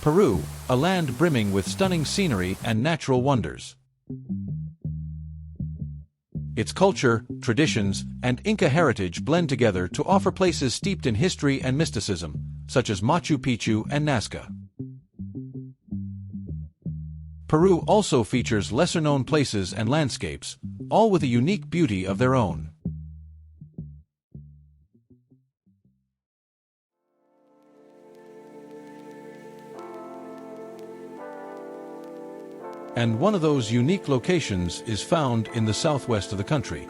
Peru, a land brimming with stunning scenery and natural wonders. Its culture, traditions, and Inca heritage blend together to offer places steeped in history and mysticism, such as Machu Picchu and Nazca. Peru also features lesser-known places and landscapes, all with a unique beauty of their own. And one of those unique locations is found in the southwest of the country.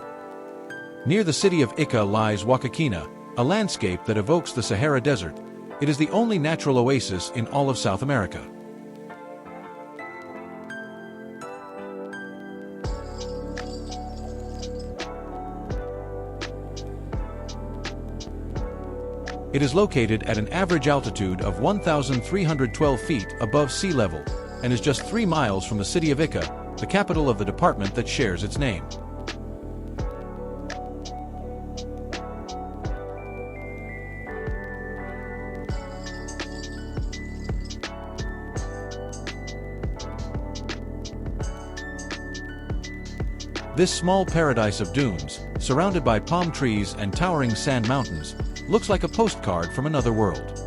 Near the city of Ica lies Huacachina, a landscape that evokes the Sahara Desert. It is the only natural oasis in all of South America. It is located at an average altitude of 1,312 feet above sea level, and is just 3 miles from the city of Ica, the capital of the department that shares its name. This small paradise of dunes, surrounded by palm trees and towering sand mountains, looks like a postcard from another world.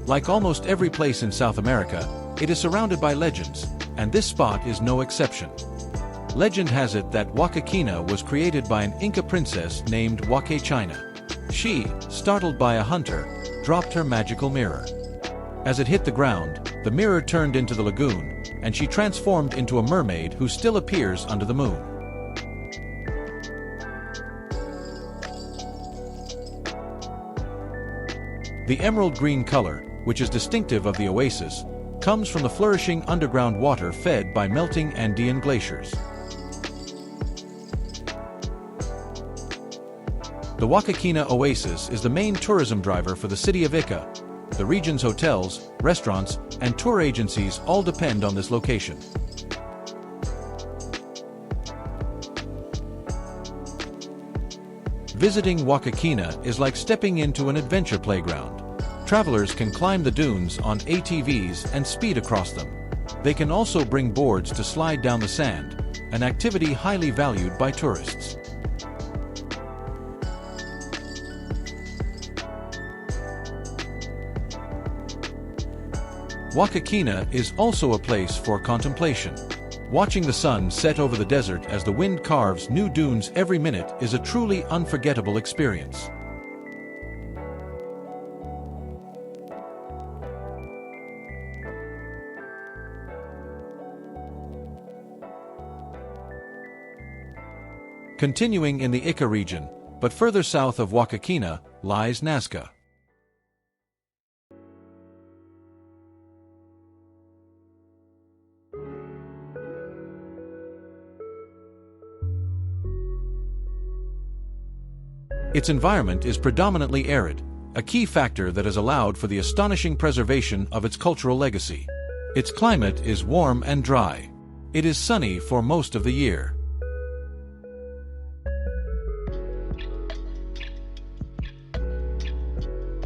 Like almost every place in South America, it is surrounded by legends, and this spot is no exception. Legend has it that Huacachina was created by an Inca princess named Huacachina. She, startled by a hunter, dropped her magical mirror. As it hit the ground, the mirror turned into the lagoon, and she transformed into a mermaid who still appears under the moon. The emerald green color, which is distinctive of the oasis, comes from the flourishing underground water fed by melting Andean glaciers. The Huacachina Oasis is the main tourism driver for the city of Ica. The region's hotels, restaurants, and tour agencies all depend on this location. Visiting Huacachina is like stepping into an adventure playground. Travelers can climb the dunes on ATVs and speed across them. They can also bring boards to slide down the sand, an activity highly valued by tourists. Huacachina is also a place for contemplation. Watching the sun set over the desert as the wind carves new dunes every minute is a truly unforgettable experience. Continuing in the Ica region, but further south of Huacachina, lies Nazca. Its environment is predominantly arid, a key factor that has allowed for the astonishing preservation of its cultural legacy. Its climate is warm and dry. It is sunny for most of the year.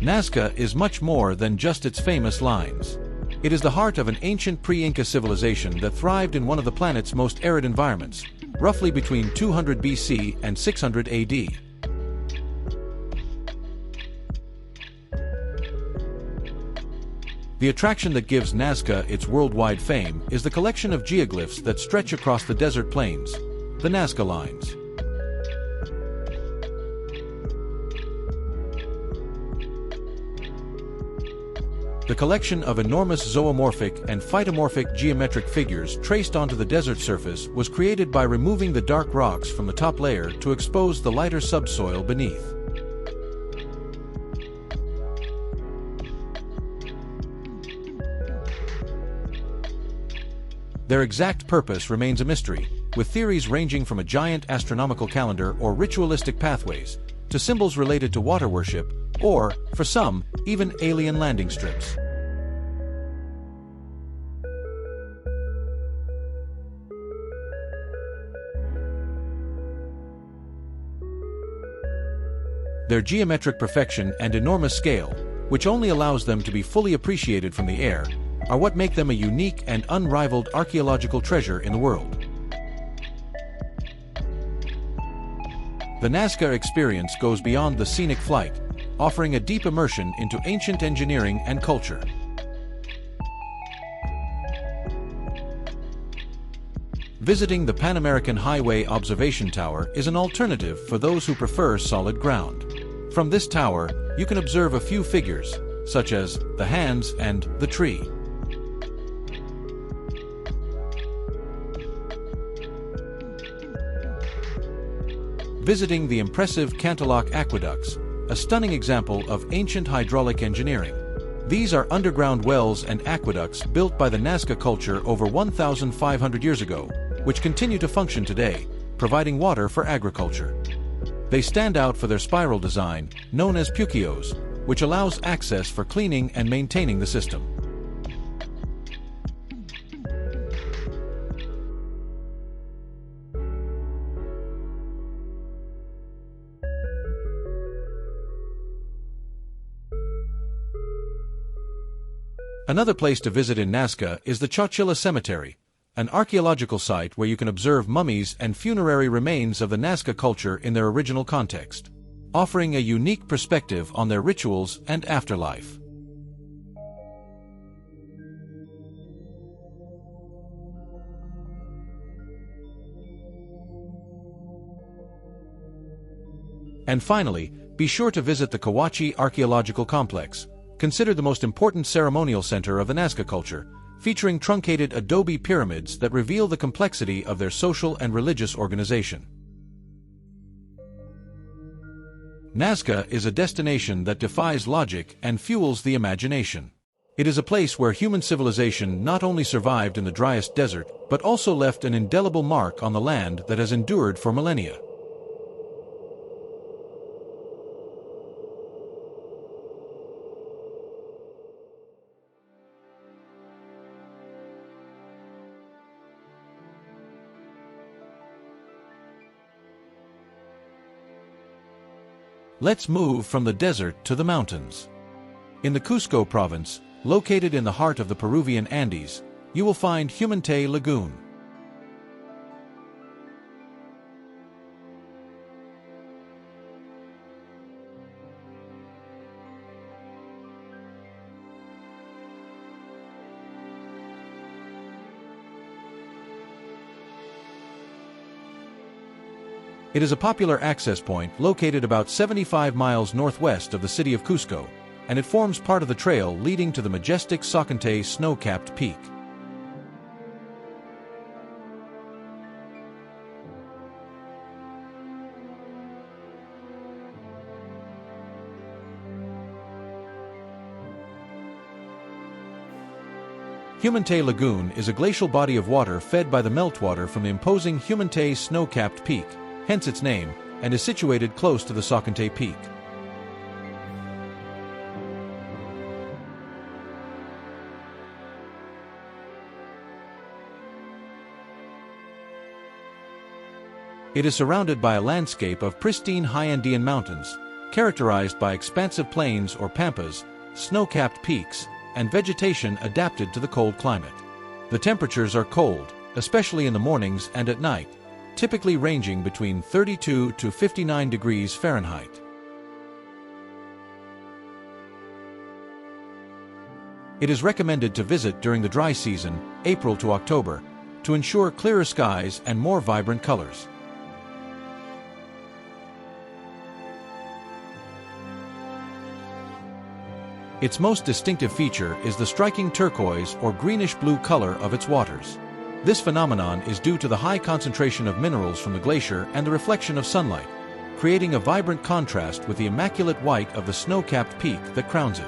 Nazca is much more than just its famous lines. It is the heart of an ancient pre-Inca civilization that thrived in one of the planet's most arid environments, roughly between 200 BC and 600 AD. The attraction that gives Nazca its worldwide fame is the collection of geoglyphs that stretch across the desert plains, the Nazca Lines. The collection of enormous zoomorphic and phytomorphic geometric figures traced onto the desert surface was created by removing the dark rocks from the top layer to expose the lighter subsoil beneath. Their exact purpose remains a mystery, with theories ranging from a giant astronomical calendar or ritualistic pathways, to symbols related to water worship, or, for some, even alien landing strips. Their geometric perfection and enormous scale, which only allows them to be fully appreciated from the air, are what make them a unique and unrivaled archaeological treasure in the world. The Nazca experience goes beyond the scenic flight, offering a deep immersion into ancient engineering and culture. Visiting the Pan American Highway Observation Tower is an alternative for those who prefer solid ground. From this tower, you can observe a few figures, such as the hands and the tree. Visiting the impressive Cantalloc aqueducts, a stunning example of ancient hydraulic engineering. These are underground wells and aqueducts built by the Nazca culture over 1,500 years ago, which continue to function today, providing water for agriculture. They stand out for their spiral design, known as puquios, which allows access for cleaning and maintaining the system. Another place to visit in Nazca is the Chochilla Cemetery, an archaeological site where you can observe mummies and funerary remains of the Nazca culture in their original context, offering a unique perspective on their rituals and afterlife. And finally, be sure to visit the Cahuachi Archaeological Complex, considered the most important ceremonial center of the Nazca culture, featuring truncated adobe pyramids that reveal the complexity of their social and religious organization. Nazca is a destination that defies logic and fuels the imagination. It is a place where human civilization not only survived in the driest desert, but also left an indelible mark on the land that has endured for millennia. Let's move from the desert to the mountains. In the Cusco province, located in the heart of the Peruvian Andes, you will find Humantay Lagoon. It is a popular access point located about 75 miles northwest of the city of Cusco, and it forms part of the trail leading to the majestic Soaccantay snow-capped peak. Humantay Lagoon is a glacial body of water fed by the meltwater from the imposing Humantay snow-capped peak, hence its name, and is situated close to the Soaccantay Peak. It is surrounded by a landscape of pristine high Andean mountains, characterized by expansive plains or pampas, snow-capped peaks, and vegetation adapted to the cold climate. The temperatures are cold, especially in the mornings and at night, typically ranging between 32 to 59 degrees Fahrenheit. It is recommended to visit during the dry season, April to October, to ensure clearer skies and more vibrant colors. Its most distinctive feature is the striking turquoise or greenish-blue color of its waters. This phenomenon is due to the high concentration of minerals from the glacier and the reflection of sunlight, creating a vibrant contrast with the immaculate white of the snow-capped peak that crowns it.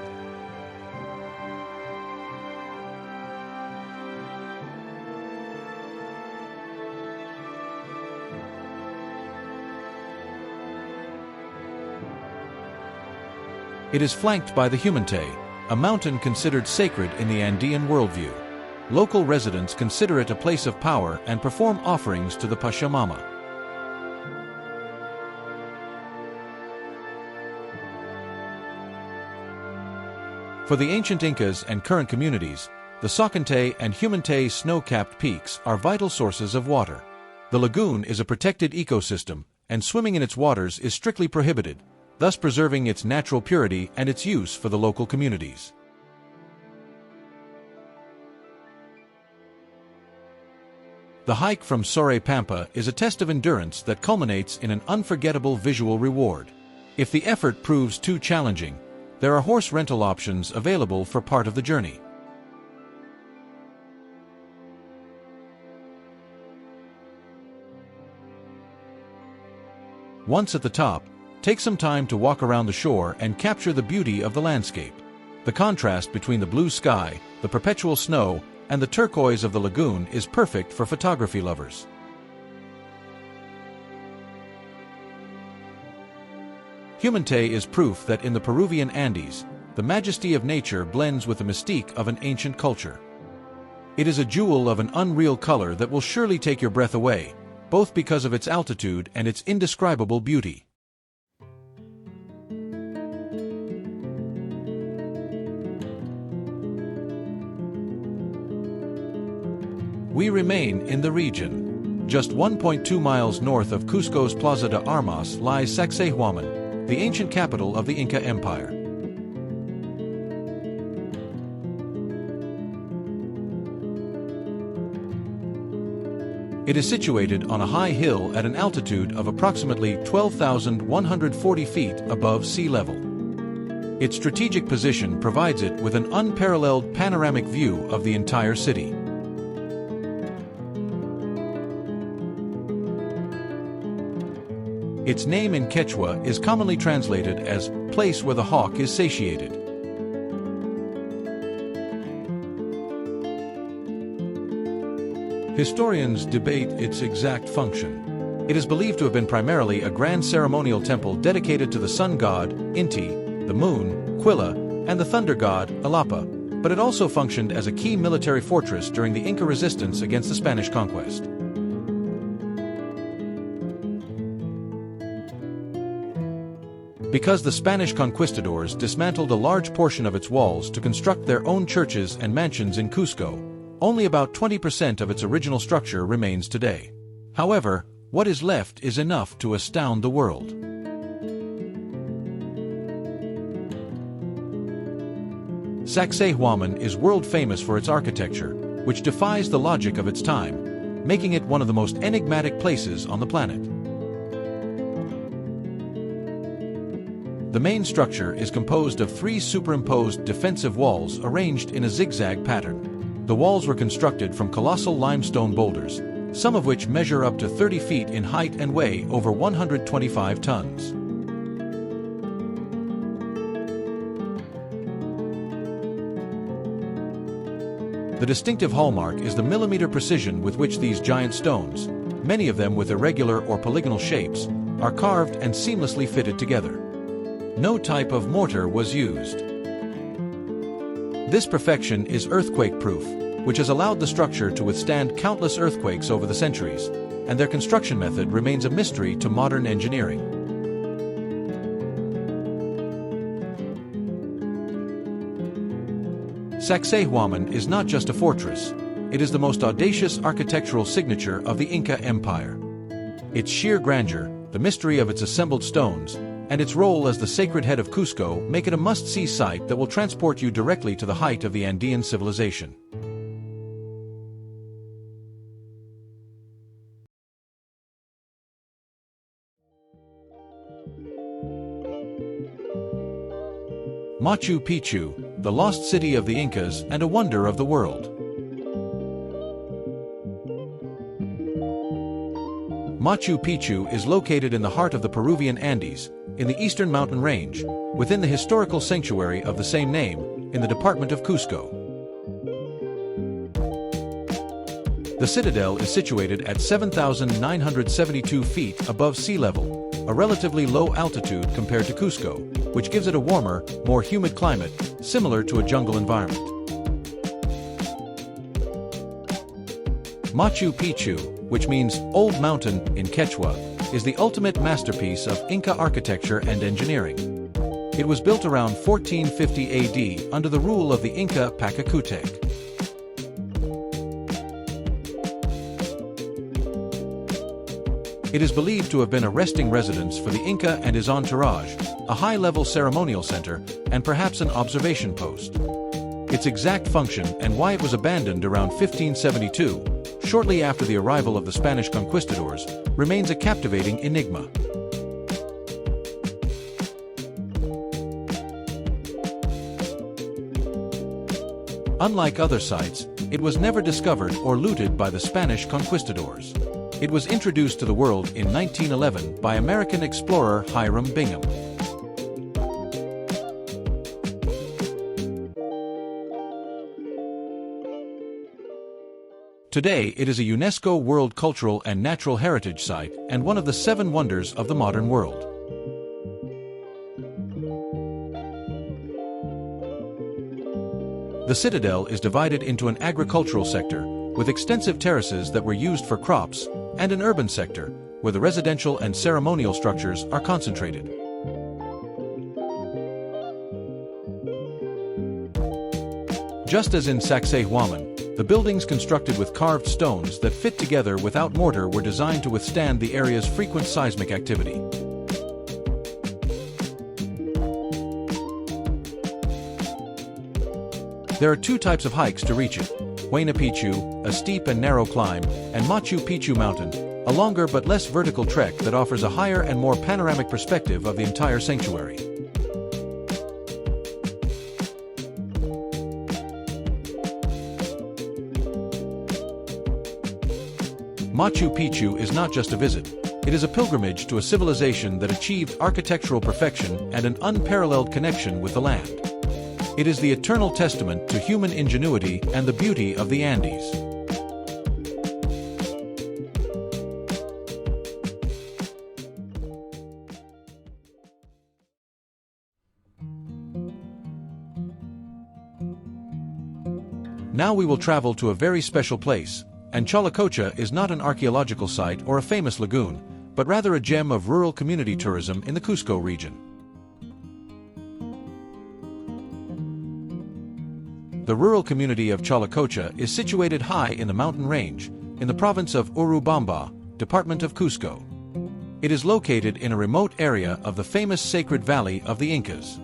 It is flanked by the Humantay, a mountain considered sacred in the Andean worldview. Local residents consider it a place of power and perform offerings to the Pachamama. For the ancient Incas and current communities, the Sacsayhuamán and Humantay snow-capped peaks are vital sources of water. The lagoon is a protected ecosystem, and swimming in its waters is strictly prohibited, thus preserving its natural purity and its use for the local communities. The hike from Sorre Pampa is a test of endurance that culminates in an unforgettable visual reward. If the effort proves too challenging, there are horse rental options available for part of the journey. Once at the top, take some time to walk around the shore and capture the beauty of the landscape. The contrast between the blue sky, the perpetual snow, and the turquoise of the lagoon is perfect for photography lovers. Humantay is proof that in the Peruvian Andes, the majesty of nature blends with the mystique of an ancient culture. It is a jewel of an unreal color that will surely take your breath away, both because of its altitude and its indescribable beauty. We remain in the region. Just 1.2 miles north of Cusco's Plaza de Armas lies Sacsayhuamán, the ancient capital of the Inca Empire. It is situated on a high hill at an altitude of approximately 12,140 feet above sea level. Its strategic position provides it with an unparalleled panoramic view of the entire city. Its name in Quechua is commonly translated as "place where the hawk is satiated." Historians debate its exact function. It is believed to have been primarily a grand ceremonial temple dedicated to the sun god, Inti, the moon, Quilla, and the thunder god, Alapa, but it also functioned as a key military fortress during the Inca resistance against the Spanish conquest. Because the Spanish conquistadors dismantled a large portion of its walls to construct their own churches and mansions in Cusco, only about 20% of its original structure remains today. However, what is left is enough to astound the world. Sacsayhuamán is world famous for its architecture, which defies the logic of its time, making it one of the most enigmatic places on the planet. The main structure is composed of 3 superimposed defensive walls arranged in a zigzag pattern. The walls were constructed from colossal limestone boulders, some of which measure up to 30 feet in height and weigh over 125 tons. The distinctive hallmark is the millimeter precision with which these giant stones, many of them with irregular or polygonal shapes, are carved and seamlessly fitted together. No type of mortar was used. This perfection is earthquake-proof, which has allowed the structure to withstand countless earthquakes over the centuries, and their construction method remains a mystery to modern engineering. Sacsayhuamán is not just a fortress, it is the most audacious architectural signature of the Inca Empire. Its sheer grandeur, the mystery of its assembled stones, and its role as the sacred head of Cusco make it a must-see site that will transport you directly to the height of the Andean civilization. Machu Picchu, the lost city of the Incas and a wonder of the world. Machu Picchu is located in the heart of the Peruvian Andes, in the eastern mountain range, within the historical sanctuary of the same name, in the department of Cusco. The citadel is situated at 7,972 feet above sea level, a relatively low altitude compared to Cusco. which gives it a warmer, more humid climate, similar to a jungle environment. Machu Picchu, which means Old Mountain in Quechua, is the ultimate masterpiece of Inca architecture and engineering. It was built around 1450 AD under the rule of the Inca Pachacutic. It is believed to have been a resting residence for the Inca and his entourage, a high-level ceremonial center, and perhaps an observation post. Its exact function and why it was abandoned around 1572, shortly after the arrival of the Spanish conquistadors, remains a captivating enigma. Unlike other sites, it was never discovered or looted by the Spanish conquistadors. It was introduced to the world in 1911 by American explorer Hiram Bingham. Today, it is a UNESCO World Cultural and Natural Heritage Site and one of the 7 wonders of the modern world. The citadel is divided into an agricultural sector, with extensive terraces that were used for crops, and an urban sector, where the residential and ceremonial structures are concentrated. Just as in Sacsayhuamán, the buildings constructed with carved stones that fit together without mortar were designed to withstand the area's frequent seismic activity. There are 2 types of hikes to reach it: Huayna Picchu, a steep and narrow climb, and Machu Picchu Mountain, a longer but less vertical trek that offers a higher and more panoramic perspective of the entire sanctuary. Machu Picchu is not just a visit. It is a pilgrimage to a civilization that achieved architectural perfection and an unparalleled connection with the land. It is the eternal testament to human ingenuity and the beauty of the Andes. Now we will travel to a very special place. And Chalacocha is not an archaeological site or a famous lagoon, but rather a gem of rural community tourism in the Cusco region. The rural community of Chalacocha is situated high in the mountain range, in the province of Urubamba, department of Cusco. It is located in a remote area of the famous sacred valley of the Incas.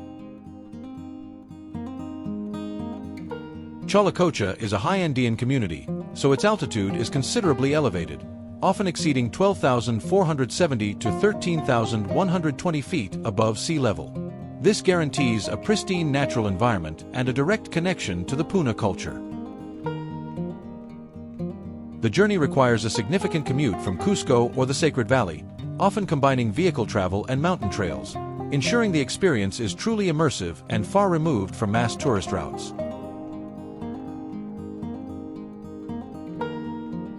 Chalacocha is a high Andean community, so its altitude is considerably elevated, often exceeding 12,470 to 13,120 feet above sea level. This guarantees a pristine natural environment and a direct connection to the Puna culture. The journey requires a significant commute from Cusco or the Sacred Valley, often combining vehicle travel and mountain trails, ensuring the experience is truly immersive and far removed from mass tourist routes.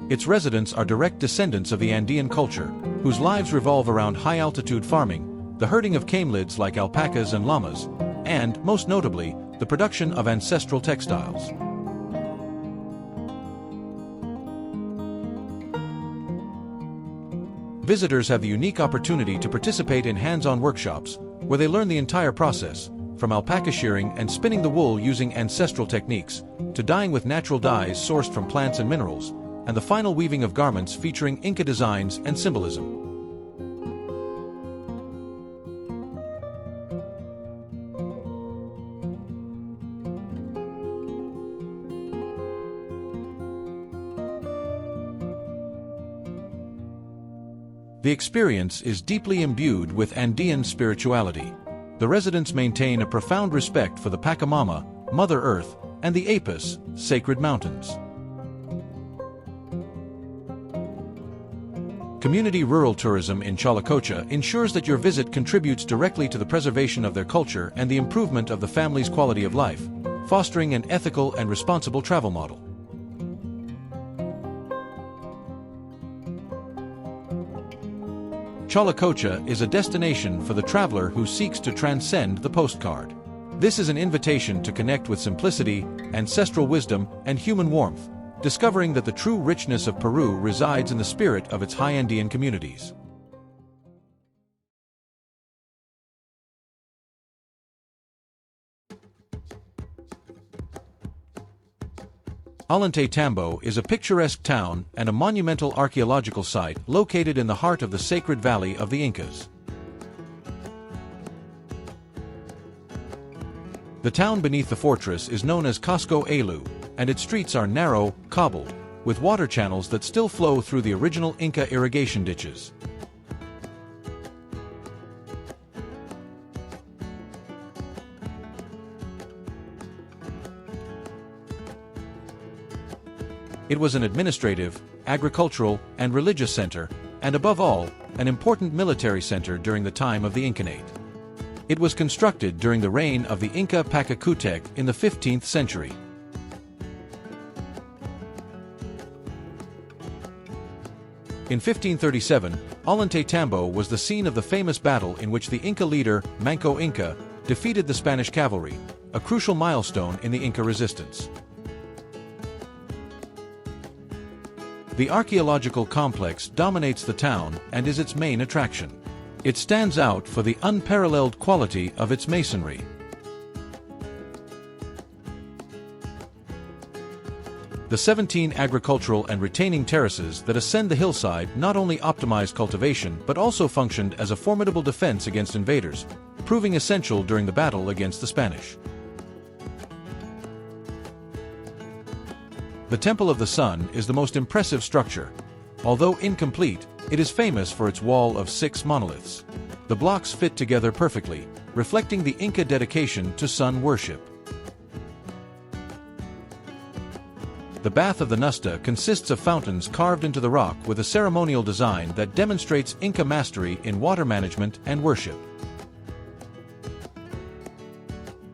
Its residents are direct descendants of the Andean culture, whose lives revolve around high-altitude farming, the herding of camelids like alpacas and llamas, and, most notably, the production of ancestral textiles. Visitors have the unique opportunity to participate in hands-on workshops, where they learn the entire process, from alpaca shearing and spinning the wool using ancestral techniques, to dyeing with natural dyes sourced from plants and minerals, and the final weaving of garments featuring Inca designs and symbolism. The experience is deeply imbued with Andean spirituality. The residents maintain a profound respect for the Pachamama, Mother Earth, and the Apis, sacred mountains. Community rural tourism in Chalacocha ensures that your visit contributes directly to the preservation of their culture and the improvement of the family's quality of life, fostering an ethical and responsible travel model. Chalacocha is a destination for the traveler who seeks to transcend the postcard. This is an invitation to connect with simplicity, ancestral wisdom, and human warmth, discovering that the true richness of Peru resides in the spirit of its high Andean communities. Ollantaytambo is a picturesque town and a monumental archaeological site located in the heart of the sacred valley of the Incas. The town beneath the fortress is known as Cusco, and its streets are narrow, cobbled, with water channels that still flow through the original Inca irrigation ditches. It was an administrative, agricultural, and religious center, and above all, an important military center during the time of the Incanate. It was constructed during the reign of the Inca Pachacutic in the 15th century. In 1537, Ollantaytambo was the scene of the famous battle in which the Inca leader, Manco Inca, defeated the Spanish cavalry, a crucial milestone in the Inca resistance. The archaeological complex dominates the town and is its main attraction. It stands out for the unparalleled quality of its masonry. The 17 agricultural and retaining terraces that ascend the hillside not only optimized cultivation but also functioned as a formidable defense against invaders, proving essential during the battle against the Spanish. The Temple of the Sun is the most impressive structure. Although incomplete, it is famous for its wall of 6 monoliths. The blocks fit together perfectly, reflecting the Inca dedication to sun worship. The Bath of the Nazca consists of fountains carved into the rock with a ceremonial design that demonstrates Inca mastery in water management and worship.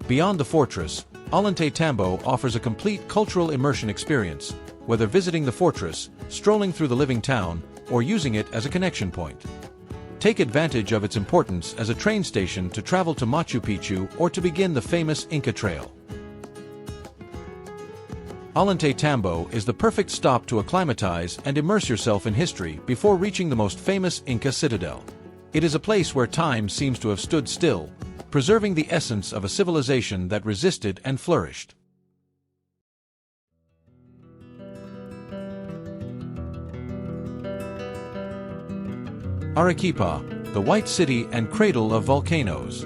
Beyond the fortress, Ollantaytambo offers a complete cultural immersion experience, whether visiting the fortress, strolling through the living town, or using it as a connection point. Take advantage of its importance as a train station to travel to Machu Picchu or to begin the famous Inca Trail. Ollantaytambo is the perfect stop to acclimatize and immerse yourself in history before reaching the most famous Inca citadel. It is a place where time seems to have stood still, preserving the essence of a civilization that resisted and flourished. Arequipa, the White City and Cradle of Volcanoes.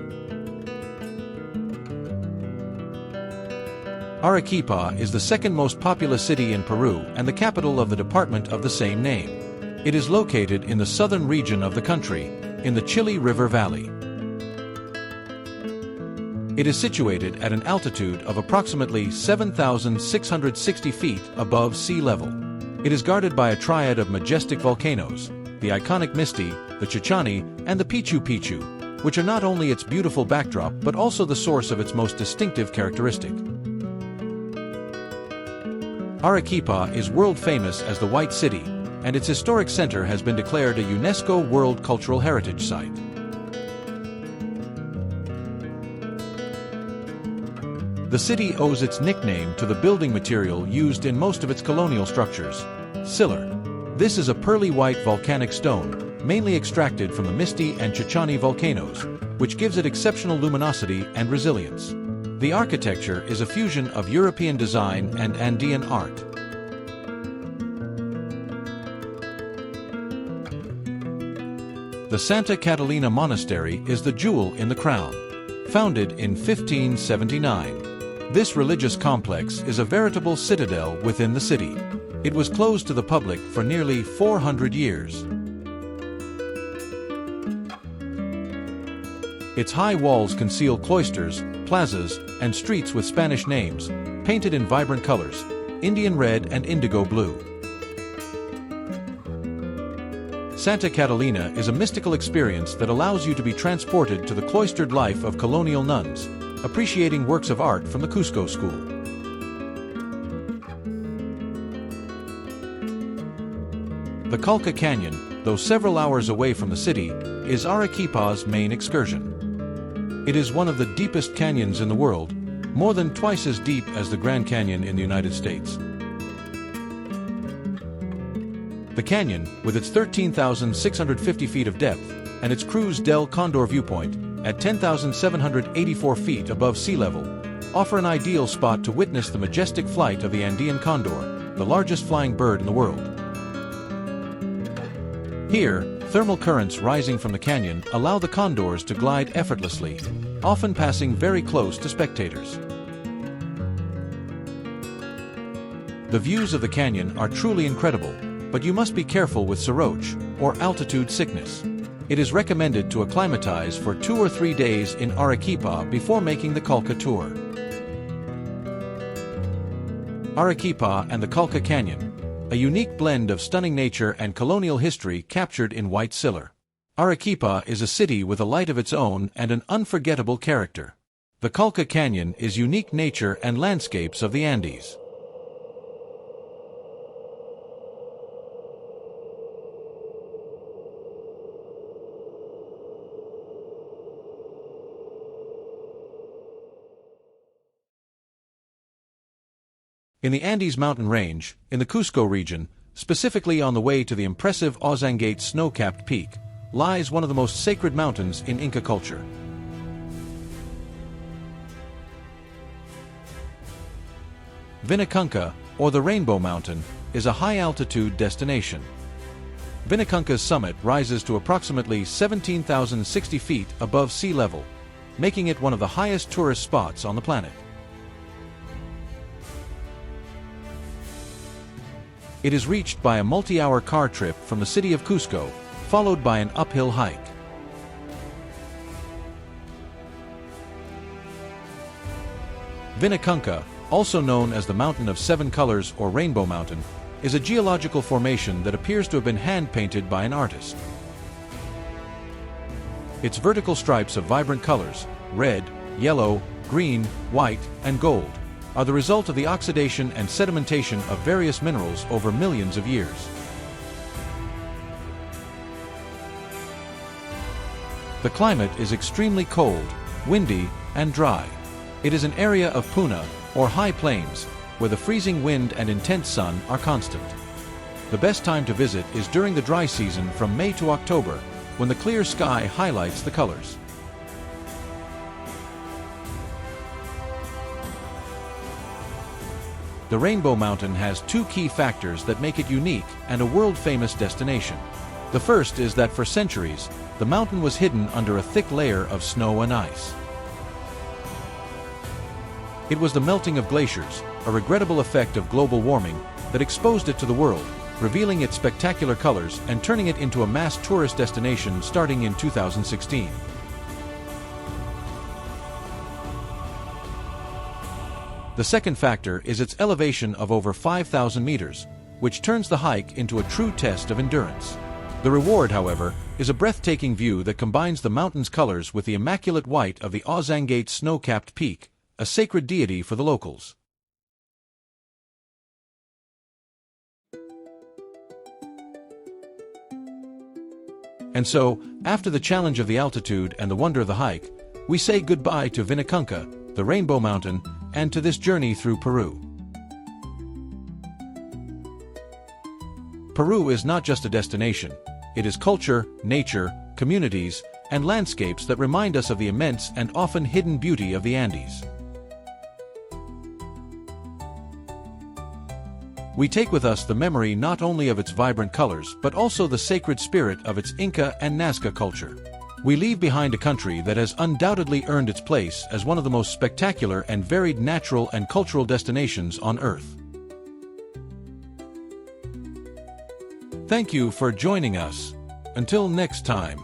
Arequipa is the second most populous city in Peru and the capital of the department of the same name. It is located in the southern region of the country, in the Chili River Valley. It is situated at an altitude of approximately 7,660 feet above sea level. It is guarded by a triad of majestic volcanoes, the iconic Misti, the Chichani, and the Pichu Picchu, which are not only its beautiful backdrop but also the source of its most distinctive characteristic. Arequipa is world famous as the White City, and its historic center has been declared a UNESCO World Cultural Heritage Site. The city owes its nickname to the building material used in most of its colonial structures, sillar. This is a pearly white volcanic stone, mainly extracted from the Misti and Chichani volcanoes, which gives it exceptional luminosity and resilience. The architecture is a fusion of European design and Andean art. The Santa Catalina Monastery is the jewel in the crown. Founded in 1579. This religious complex is a veritable citadel within the city. It was closed to the public for nearly 400 years. Its high walls conceal cloisters, plazas, and streets with Spanish names, painted in vibrant colors, Indian red and indigo blue. Santa Catalina is a mystical experience that allows you to be transported to the cloistered life of colonial nuns, appreciating works of art from the Cusco school. The Colca Canyon, though several hours away from the city, is Arequipa's main excursion. It is one of the deepest canyons in the world, more than twice as deep as the Grand Canyon in the United States. The canyon, with its 13,650 feet of depth, and its Cruz del Condor viewpoint, at 10,784 feet above sea level, offer an ideal spot to witness the majestic flight of the Andean condor, the largest flying bird in the world. Here, thermal currents rising from the canyon allow the condors to glide effortlessly, often passing very close to spectators. The views of the canyon are truly incredible, but you must be careful with soroche, or altitude sickness. It is recommended to acclimatize for 2 or 3 days in Arequipa before making the Colca tour. Arequipa and the Colca Canyon, a unique blend of stunning nature and colonial history captured in white silver. Arequipa is a city with a light of its own and an unforgettable character. The Colca Canyon is unique nature and landscapes of the Andes. In the Andes mountain range, in the Cusco region, specifically on the way to the impressive Ollantaytambo snow-capped peak, lies one of the most sacred mountains in Inca culture. Vinicunca, or the Rainbow Mountain, is a high-altitude destination. Vinicunca's summit rises to approximately 17,060 feet above sea level, making it one of the highest tourist spots on the planet. It is reached by a multi-hour car trip from the city of Cusco, followed by an uphill hike. Vinicunca, also known as the Mountain of Seven Colors or Rainbow Mountain, is a geological formation that appears to have been hand-painted by an artist. Its vertical stripes of vibrant colors, red, yellow, green, white, and gold, are the result of the oxidation and sedimentation of various minerals over millions of years. The climate is extremely cold, windy, and dry. It is an area of puna, or high plains, where the freezing wind and intense sun are constant. The best time to visit is during the dry season from May to October, when the clear sky highlights the colors. The Rainbow Mountain has 2 key factors that make it unique and a world-famous destination. The first is that for centuries, the mountain was hidden under a thick layer of snow and ice. It was the melting of glaciers, a regrettable effect of global warming, that exposed it to the world, revealing its spectacular colors and turning it into a mass tourist destination starting in 2016. The second factor is its elevation of over 5,000 meters, which turns the hike into a true test of endurance. The reward, however, is a breathtaking view that combines the mountain's colors with the immaculate white of the Ollantaytambo snow-capped peak, a sacred deity for the locals. And so, after the challenge of the altitude and the wonder of the hike, we say goodbye to Vinicunca, the Rainbow Mountain, and to this journey through Peru. Peru is not just a destination, it is culture, nature, communities, and landscapes that remind us of the immense and often hidden beauty of the Andes. We take with us the memory not only of its vibrant colors but also the sacred spirit of its Inca and Nazca culture. We leave behind a country that has undoubtedly earned its place as one of the most spectacular and varied natural and cultural destinations on Earth. Thank you for joining us. Until next time.